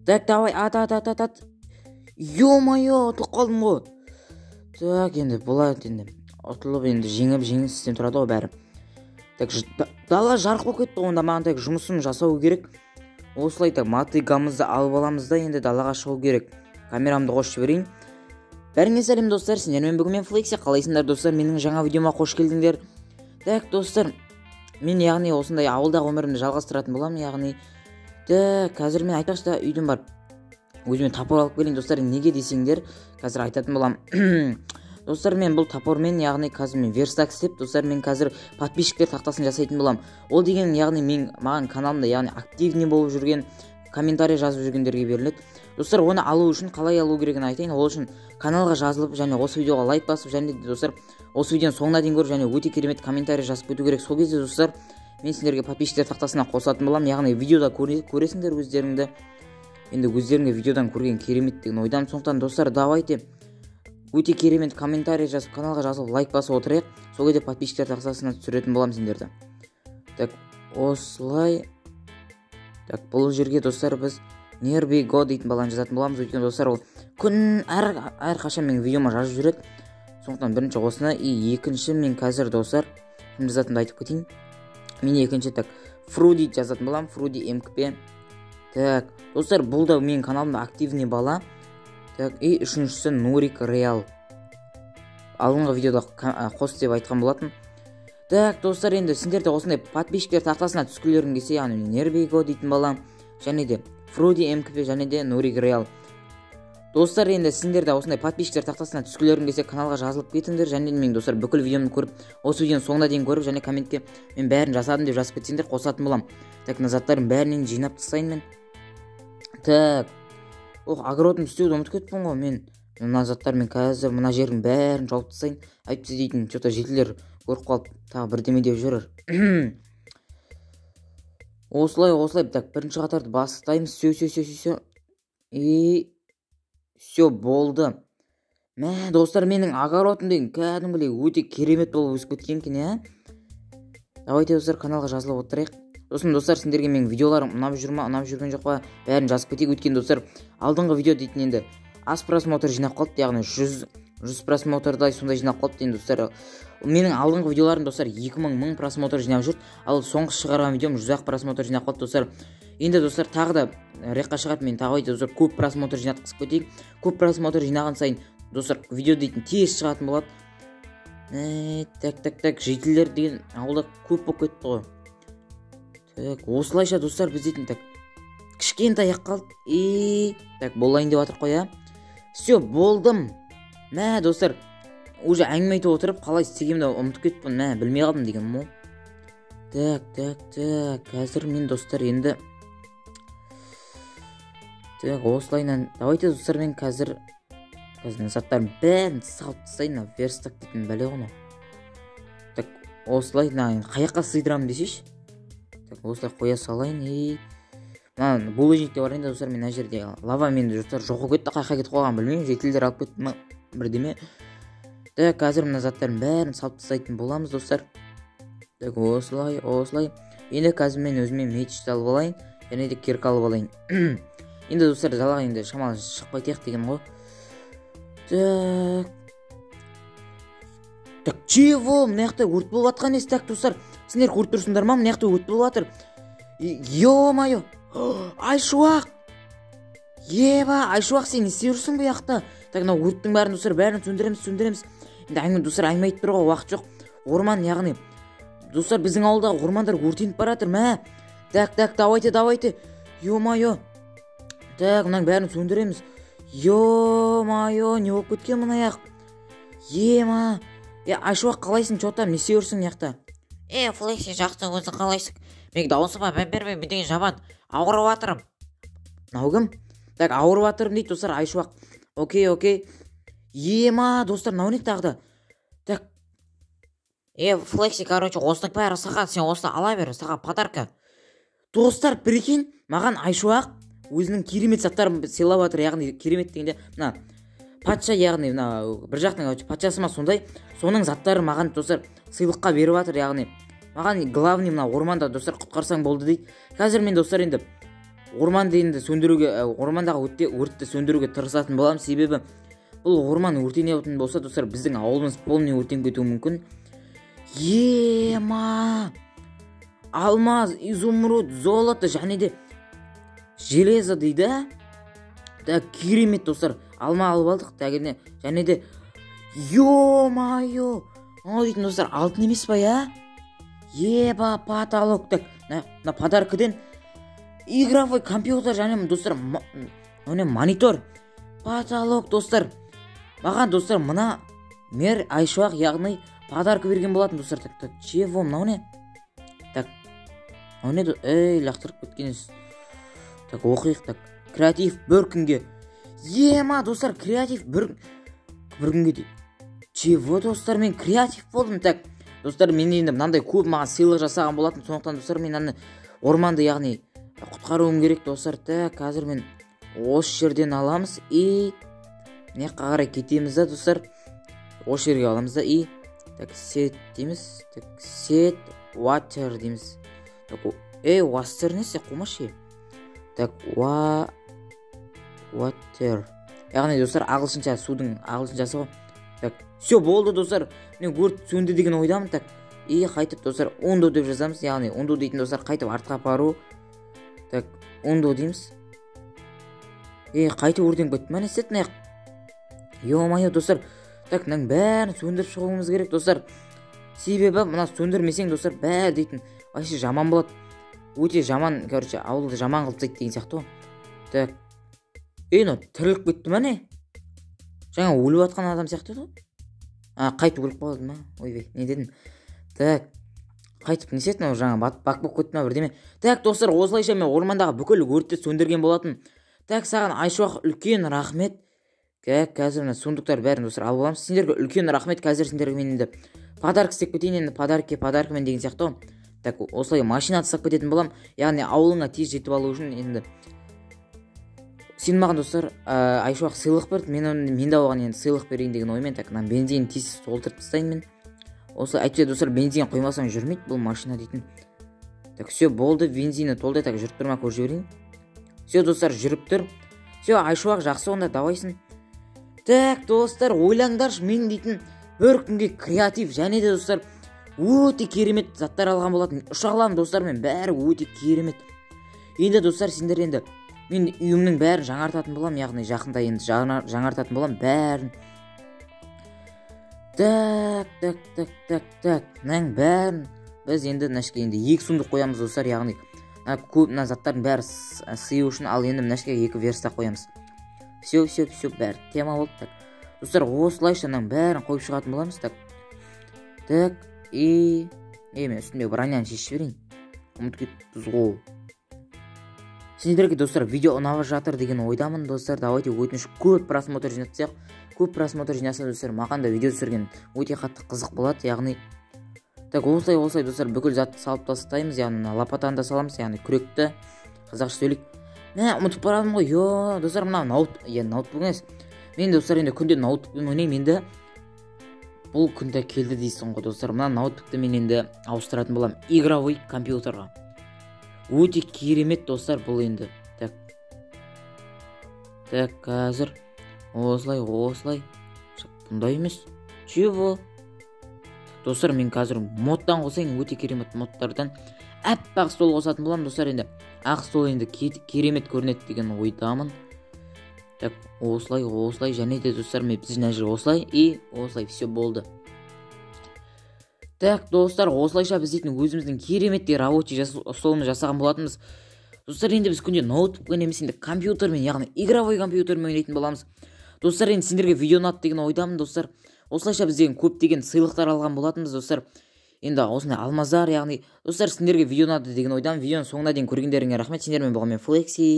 Так, давай, ат. Ё-моё, ұтылып қалдым ғой. Так, енді болады енді. Ұтылып енді жеңіп істен тұрады ғой бәрі. Так, дала жарық болып кетті, онда маған так жұмысын жасау керек. Осылай так мотыгамызды алып аламыз да енді далаға шығу керек. Камерамды қосып жіберейін. Бәріңе сәлем достар, сендермен бүгін мен Флекси. Қалайсыңдар достар? Менің жаңа видеома қош келдіңдер. Так, достар, мен яғни осындай ауылдағы өмірімді жалғастыратын боламын, яғни. Так, қазір мен айтпақшы да үйден барып өзіме тапор алып келейін достар. Неге десеңдер, қазір айтатын боламын. Достар, мен бұл тапормен, яғни қазір мен верстак істеп, достар, мен қазір подписчиктер тақтасын жасайтын боламын. Ол деген, яғни маған каналымда, яғни активный болып жүрген, комментарий жазып жүргендерге беріледі. Достар, оны алу үшін қалай алу керегін айтайын. Ол үшін каналға жазылып, және осы видеоға лайк басып, және де достар, осы видеоны соңына дейін көріп, және өте керемет комментарий жазып өту керек. Сол кезде достар, мен сендерге подписчиктер тақтасына қосатын боламын. Яғни видеода көресіңдер өздеріңді. Енді өздеріңе видеодан көрген керемет деген ойдам. Сондықтан достар, давайте өте керемет комментарий жазып, каналға жазылып, лайк басып отырайық. Сол кезде подписчиктер тақтасына түсіретін болам сендерді. Так, осылай. Так, бұл жерге достар біз Нербиго дейтін баланы жазатын боламыз. Өйткені достар, ол күн әрқашан менің видеома жазып жүреді. Сондықтан бірінші осыны, екінші мен қазір достар кім жазатынымды айтып кетейін. Мен екінші так Фруди жазатын болам, Фруди МКП. Так, достар, бұл да менің каналымда активный бала. Так, үшіншісі Нурик Реал. Алдыңғы видеода қос деп айтқан болатын. Так, достар, енді сендерде осындай подписчиктер тақтасына түскілерін келсе, яғни Нербиго дейтін бала, және де Фруди МКП, және де Нурик Реал. Достар, енді сендерде осындай подписчиктер тақтасына түскілерін келсе, каналға жазылып кетіңдер, және мен достар бүкіл видеомды көріп, осы видеоны соңына дейін көріп, және комментке мен бәрін жасадым деп жазып кетсеңдер, қосатын болам. Так, назаттарын бәрінен жинап тастайын мен. Так, огородын істеуді ұмытып кетпін ғой мен. Мына заттармен қазір мына жердің бәрін жауып тастайын. Әйтпесе дейтін, что-то жетілер көріп қалып, тағы бірдеме деп жүрер. Осылай, так, бірінші қатарды бастаймыз. Все. Все болды. Мә, достар, менің огородым деген кәдімгідей өте керемет болып өсіп кеткен екен, ә? Давайте достар, каналға жазылып отырайық. Достар, сендерге менің видеоларым ұнап жүр ма, ұнап жүрген жоқ па, бәрін жазып кетейік. Өткен достар, алдыңғы видео дейтін енді аз просмотр жинап қалыпты, яғни 100 просмотрдай сондай жинап қалыпты енді достар. Менің алдыңғы видеоларым достар 2000 просмотр жинап жүрді, ал соңғы шығарған видеом 100 просмотр жинап қалыпты достар. Енді достар, тағы да рекқа шығады, мен тағы достар көп просмотр жинатқызып кетейік. Көп просмотр жинаған сайын достар видео дейтін тез шығатын болады. Так, жетілер деген ауылда көп болып кетті ғой. Так, осылайша достар, біз дейтін так кішкентай қалды. Так, болайын деп жатыр қой, ә? Все, болдым. Мә, достар, уже әңгіме айтып отырып, қалай істегенімді ұмытып кетіппін. Мә, білмей қалдым деген ол. Так, қазір мен достар енді так, осылайынан давайте достар, мен қазір заттарын бәрін салып тастайын. Верстак дейтін бәле ғой. Так, осылай қаяққа сыйдырамын десейші. Так, осылай қоя салайын. Булыжник те бар енді достар, мен жерде лава мен достар жоқы кетті, қайқа кетіп қойған білмеймін, жетілдер алып кетті ма бірдеме. Так, қазір мына заттардың бәрін салып тастайтын боламыз достар. Так, осылай. Енді қазір мен өзіме меч алып алайын, және де кирка алып алайын. Енді достар, далаға енді шамалы шықпай тек деген ғой. Так, чего? Мына жақта өрт болып жатқан есі. Так, достар, сендер көріп тұрсыңдар ма? Мына жақта өрт болып жатыр. Ё-моё! Айшуақ! Еба, Айшуақ, сен не істеп жүрсің бұл жақта? Так, мына өрттің бәрін достар, бәрін сөндіреміз. Енді әңгіме достар, әңгіме айтып тұруға уақыт жоқ. Орман, яғни достар, біздің ауылдағы ормандар өртеніп бара жатыр. Мә. Так, давайте. Ё-моё! Так, мынаның бәрін сөндіреміз. Ё-моё, не болып кеткен мына яқ? Ема. Айшуақ, қалайсың? Что там, не істеп жүрсің яқта? Флекси, жақсы, өзің қалайсың? Мен даусыма мән бермей, мен деген жаман ауырып жатырмын. Мынау кім? Так, ауырып жатырмын дейді достар, Айшуақ. Окей. Ема, достар, мынау не тағы да? Так. Флекси, короче, осының бәрі саған, сен осыны ала бер, саған подарка. Достар, прикинь, маған Айшуақ өзінің керемет заттарын сыйлап жатыр, яғни керемет дегенде, мына патша, яғни мына бір жақтың патшасы ма сондай, соның заттары маған достар сыйлыққа беріп жатыр, яғни маған главный мына орманда достар құтқарсаң болды дейді. Қазір мен достар енді орманды енді сөндіруге, ормандағы өртті сөндіруге тырысатын боламыз. Себебі бұл орман өртенетін болса, достар, біздің ауылымыз полный өртеніп кетуі мүмкін. Ема! Алмаз, изумруд, золото және де железо дейді. Так, керемет, достар. Алма алып алдық. Так, және де ё-майо! О, дейтін достар, алтын емес па, я? Еба, потолок. Так, на подаркіден игровой компьютер және достар, монитор. Потолок, достар. Маған, достар, мына мер Айшуақ, яғни подарка берген болатын, достар. Так, чего, мынау не? Так, мынау не? Ей, лақтырып кеткеніз. Так, оқиық. Так, креатив бір күнге. Ема, достар, креатив бір күнге дейді. Чего, достар, мен креатив болдым. Так, достар, мен енді мынандай көп маған сыйлық жасаған болатын. Сондықтан, достар, мен аны орманды, яғни құтқаруым керек, достар. Так, қазір мен осы жерден аламыз и не қарай кетеміз да, достар. Осы жерге аламыз да и так, сет дейміз. Так, сет water дейміз. Так, water несі қомашы? Так, water. Яғни, достар, ағылшынша судың ағылшыншасы ғой. Так, все болды, достар. Мен өрт сөнді деген ойдамын. Так, и қайтып, достар, ондо деп жазамыз. Яғни, ондо дейтін, достар, қайтып артқа апару. Так, ондо дейміз. Қайтып өртеніп кетті. Мәне сет наяқ. Ё-майо, достар. Так, мынаның бәрін сөндіріп шығуымыз керек, достар. Себебі мына сөндірмесең, достар, бәрі дейтін вообще жаман болады. Өте жаман, короче, ауылды жаман қылып тастайды деген сияқты ғой. Так. Тіріліп кетті ма не? Жаңа өліп атқан адам сияқты ғой. Қайтып өліп қалды ма? Ойбай, не дедім? Так. Қайтып не сет, жаңа бак болып кетті ма бірдеме? Так, достар, осылайша мен ормандағы бүкіл өртті сөндірген болатын. Так, саған Айшуақ үлкен рахмет. Қазір мына сундуктар бәрін, достар, алып аламыз. Сендерге үлкен рахмет. Қазір сендерге мен енді подарок істеп кетейін, енді подарка мен деген сияқты ғой. Так, осылай машина тастап кететін болам. Яғни ауылыңа тез жетіп алу үшін енді сен маған, достар, Айшуақ сыйлық берді. Мен де оған енді сыйлық берейін деген оймен. Так, мына бензин тез толтырып тастайын мен. Осылай әйтпесе, достар, бензин қоймасаң жүрмейді бұл машина дейтін. Так, все болды, бензині толды. Так, жүріп тұр ма, көріп жіберейін. Все, достар, жүріп тұр. Все, Айшуақ жақсы, онда давайсың. Так, достар, ойлаңдаршы, мен дейтін бір күнге креатив және де, достар, өте керемет заттар алған болатын. Ұшағыларым, достар, мен бәрі өте керемет. Енді, достар, сендер енді мен үйімнің бәрін жаңартатын болам, яғни жақында енді жаңартатын болам бәрін. Так. Мынаның бәрін біз енді мынашке енді 2 сундық қоямыз, достар, яғни көп мына заттардың бәрі сыю үшін, ал енді мынашке 2 верстак қоямыз. Все, бәрі тема болды. Так, достар, осылайша мынаның бәрін қойып шығатын боламыз. Так, мен үстімдегі броняны шешіп жіберейін. Ұмытып кеттіңіз ғой. Сендерге, достар, видео ұнап жатыр деген ойдамын, достар. Давайте өтініш көп просмотр жинатсақ. Көп просмотр жинаса, достар, маған да видео түсірген өте қатты қызық болады, яғни. Так, осылай, достар, бүкіл затты салып тастаймыз, яғни лопатаны да саламыз, яғни күректі. Қазақша сөйлейік. Ұмытып барадым ғой. Достар, мына ноутбук емес. Мен, достар, енді күнде ноутбукпен ойнаймын. Енді бұл күнде келді дейсің ғой, достар. Мына ноутбукты мен енді ауыстыратын болам игровой компьютерға. Өте керемет, достар, бұл енді. Так, қазір осылай. Бұндай емес. Чего? Достар, мен қазір модтан қосайын, өте керемет модтардан әппақ стол қосатын болам, достар. Енді ақ стол енді керемет көрінеді деген ойдамын. Так, осылай және де, достар, біздің әжір осылай и осылай, все болды. Так, достар, осылайша біз дейтін өзіміздің кереметтей рабочий столымыз жасаған болатынбыз. Достар, енді біз күнде ноутбукпен емес, енді компьютермен, яғни игровой компьютермен ойнайтын боламыз. Достар, енді сендерге видео ұнады деген ойдамын, достар. Осылайша біз деген көптеген сыйлықтар алған болатынбыз, достар. Енді осындай алмаздар, яғни, достар, сендерге видео ұнады деген ойдамын. Видеоның соңына дейін көргендеріңе рахмет. Сендермен болған мен Флекси.